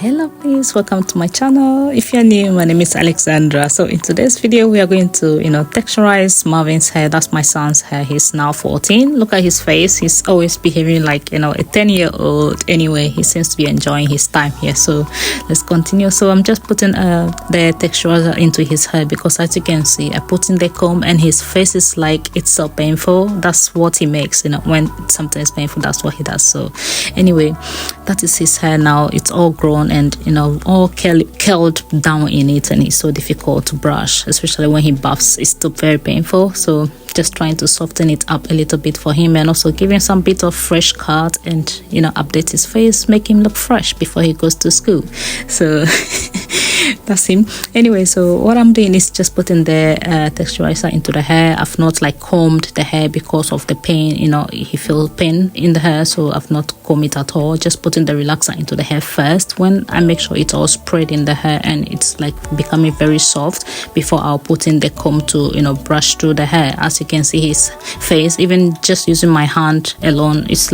Hello, please welcome to my channel. If you're new, my name is Alexandra. So in today's video we are going to texturize Marvin's hair. That's my son's hair. He's now 14. Look at his face. He's always behaving like a 10-year-old. Anyway, he seems to be enjoying his time here. So let's continue. So I'm just putting the texturizer into his hair because, as you can see, I put in the comb and his face is like it's so painful. That's what he makes, when something is painful, that's what he does. So anyway, that is his hair now. It's all grown and all curled down in it, and it's so difficult to brush, especially when he buffs. It's still very painful. So just trying to soften it up a little bit for him, and also give him some bit of fresh cut and update his face, make him look fresh before he goes to school. So that's him. Anyway, so what I'm doing is just putting the texturizer into the hair. I've not combed the hair because of the pain. He feels pain in the hair, so I've not combed it at all. Just putting the relaxer into the hair first. When I make sure it's all spread in the hair and it's becoming very soft, before I'll put in the comb to brush through the hair. As you can see, his face, even just using my hand alone, it's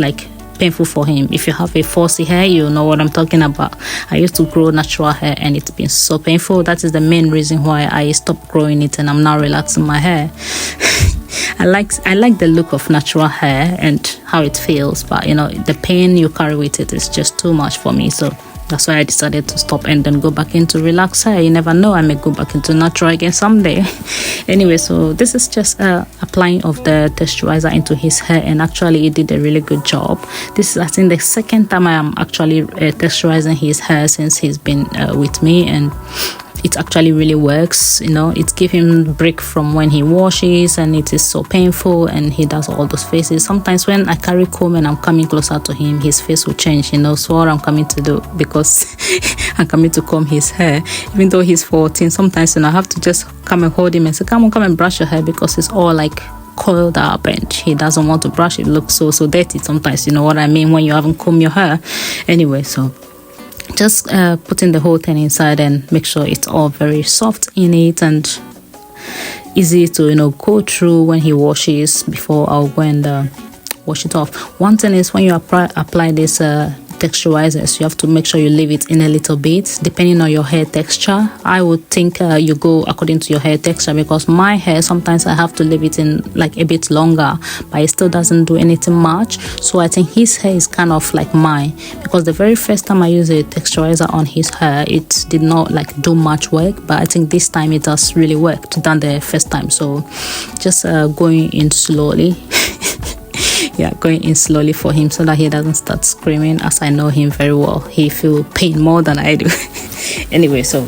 painful for him. If you have a fussy hair, you know what I'm talking about. I used to grow natural hair and it's been so painful. That is the main reason why I stopped growing it, and I'm now relaxing my hair. I like the look of natural hair and how it feels, but the pain you carry with it is just too much for me. So that's why I decided to stop and then go back into relaxed hair. You never know, I may go back into natural again someday. Anyway, so this is just applying of the texturizer into his hair, and actually it did a really good job. This is, I think, the second time I am actually texturizing his hair since he's been with me, and it actually really works. It gives him a break from when he washes and it is so painful and he does all those faces. Sometimes when I carry comb and I'm coming closer to him, his face will change. So what I'm coming to do, because I'm coming to comb his hair, even though he's 14, sometimes I have to just come and hold him and say, come and brush your hair, because it's all coiled up and he doesn't want to brush it. It looks so dirty sometimes, you know what I mean, when you haven't combed your hair. Anyway, so just putting the whole thing inside and make sure it's all very soft in it and easy to go through when he washes, before I'll go and wash it off. One thing is, when you apply this texturizers, you have to make sure you leave it in a little bit, depending on your hair texture. I would think you go according to your hair texture, because my hair, sometimes I have to leave it in a bit longer, but it still doesn't do anything much. So I think his hair is kind of like mine, because the very first time I used a texturizer on his hair, it did not do much work, but I think this time it has really worked than the first time. So just going in slowly. Yeah, going in slowly for him, so that he doesn't start screaming. As I know him very well, he feels pain more than I do. Anyway, so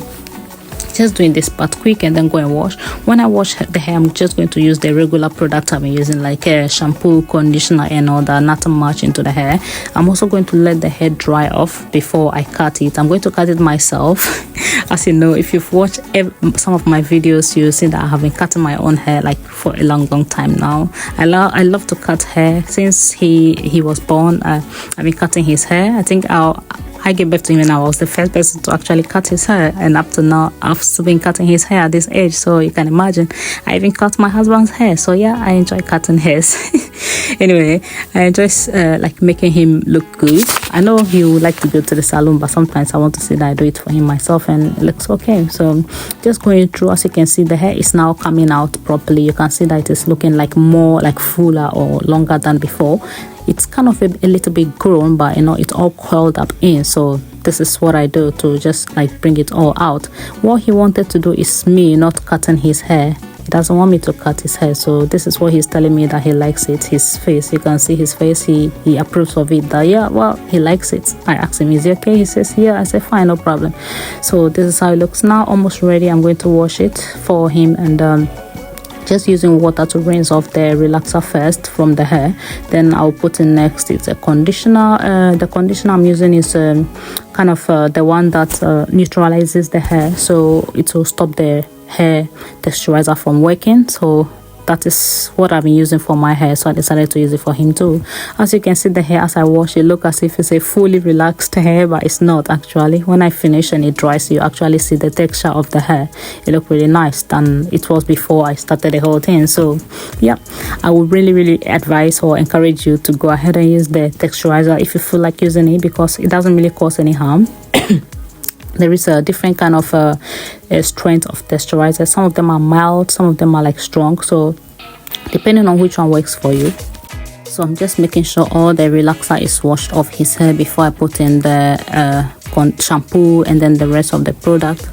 just doing this part quick and then go and wash. When I wash the hair, I'm just going to use the regular product I've been using, shampoo, conditioner and all that, nothing much into the hair. I'm also going to let the hair dry off before I cut it. I'm going to cut it myself. As you know, if you've watched some of my videos, you'll see that I have been cutting my own hair for a long time now. I love to cut hair. Since he was born, I've been cutting his hair. I think I gave birth to him and I was the first person to actually cut his hair, and up to now I've still been cutting his hair at this age. So you can imagine, I even cut my husband's hair. So yeah, I enjoy cutting hairs. Anyway, I enjoy making him look good. I know he would like to go to the salon, but sometimes I want to see that I do it for him myself and it looks okay. So just going through, as you can see, the hair is now coming out properly. You can see that it is looking more fuller or longer than before. It's kind of a little bit grown, but it's all coiled up in. So this is what I do to just bring it all out. What he wanted to do is me not cutting his hair. He doesn't want me to cut his hair, so this is what he's telling me that he likes it. His face, you can see his face, he approves of it, that yeah, well, he likes it. I asked him, is it okay? He says yeah. I said fine, no problem. So this is how it looks now, almost ready. I'm going to wash it for him, and just using water to rinse off the relaxer first from the hair. Then I'll put in next, it's a conditioner. The conditioner I'm using is kind of the one that neutralizes the hair, so it will stop the hair texturizer from working. So that is what I've been using for my hair, so I decided to use it for him too. As you can see, the hair, as I wash it, look as if it's a fully relaxed hair, but it's not actually. When I finish and it dries, you actually see the texture of the hair. It look really nice than it was before I started the whole thing. So yeah, I would really advise or encourage you to go ahead and use the texturizer if you feel like using it, because it doesn't really cause any harm. there is a different kind of strength of texturizer. Some of them are mild, some of them are like strong, so depending on which one works for you. So I'm just making sure all the relaxer is washed off his hair before I put in the shampoo and then the rest of the product.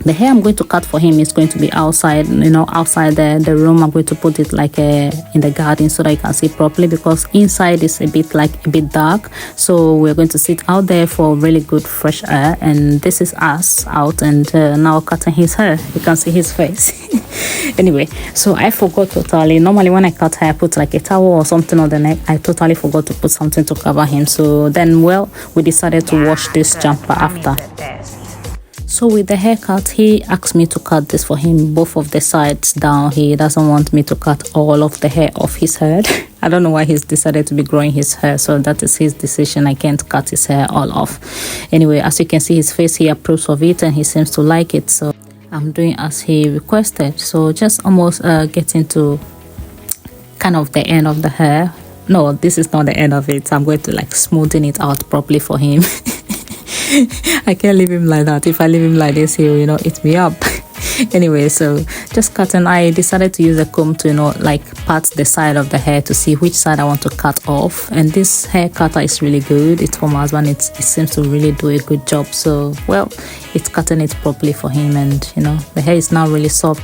The hair I'm going to cut for him is going to be outside, outside the room. I'm going to put it like in the garden so that you can see properly, because inside is a bit dark. So we're going to sit out there for really good fresh air. And this is us out and now cutting his hair. You can see his face. Anyway, so I forgot totally. Normally when I cut hair, I put like a towel or something on the neck. I totally forgot to put something to cover him. So then, well, we decided to wash this jumper after. So with the haircut, he asked me to cut this for him, both of the sides down. He doesn't want me to cut all of the hair off his head. I don't know why he's decided to be growing his hair, so that is his decision. I can't cut his hair all off. Anyway, as you can see his face, he approves of it and he seems to like it. So I'm doing as he requested. So just almost getting to kind of the end of the hair. No, this is not the end of it. I'm going to like smoothing it out properly for him. I can't leave him like that. If I leave him like this, he'll, eat me up. Anyway, so just cutting. I decided to use a comb to, like pat the side of the hair to see which side I want to cut off. And this hair cutter is really good. It's from my husband. It seems to really do a good job. So, well, it's cutting it properly for him. And, the hair is now really soft.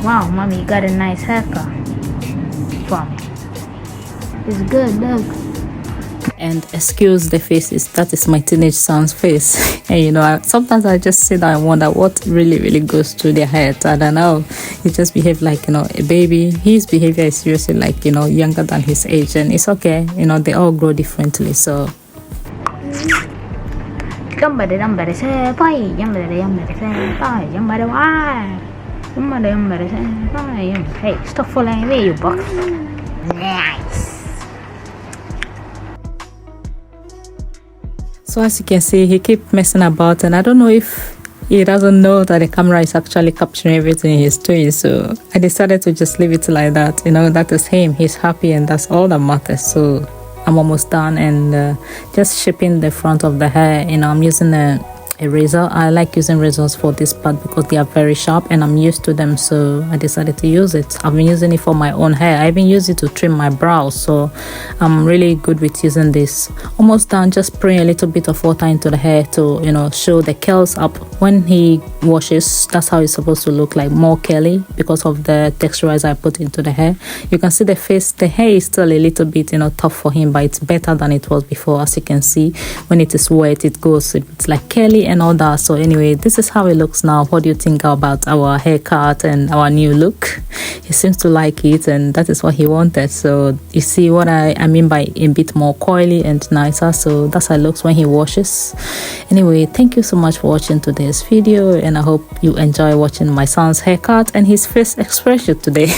Wow, mommy, you got a nice haircut. Wow. It's good, look. And excuse the faces, that is my teenage son's face. And sometimes I just sit down and wonder what really goes through their head. I don't know, he just behaves like a baby. His behavior is seriously like younger than his age, and it's okay. They all grow differently. So hey, stop following me, you buck. Nice. So as you can see, he keeps messing about, and I don't know if he doesn't know that the camera is actually capturing everything he's doing. So I decided to just leave it like that. That is him. He's happy, and that's all that matters. So I'm almost done, and just shaping the front of the hair. I'm using a razor. I like using razors for this part because they are very sharp and I'm used to them, so I decided to use it. I've been using it for my own hair. I even use it to trim my brows, so I'm really good with using this. Almost done. Just spraying a little bit of water into the hair to show the curls up. When he washes, that's how it's supposed to look, like more curly, because of the texturizer I put into the hair. You can see the face, the hair is still a little bit tough for him, but it's better than it was before. As you can see, when it is wet, it goes, it's like curly and all that. So anyway, this is how it looks now. What do you think about our haircut and our new look? He seems to like it, and that is what he wanted. So you see what I mean by a bit more coily and nicer. So that's how it looks when he washes. Anyway, thank you so much for watching today's video, and I hope you enjoy watching my son's haircut and his face expression today.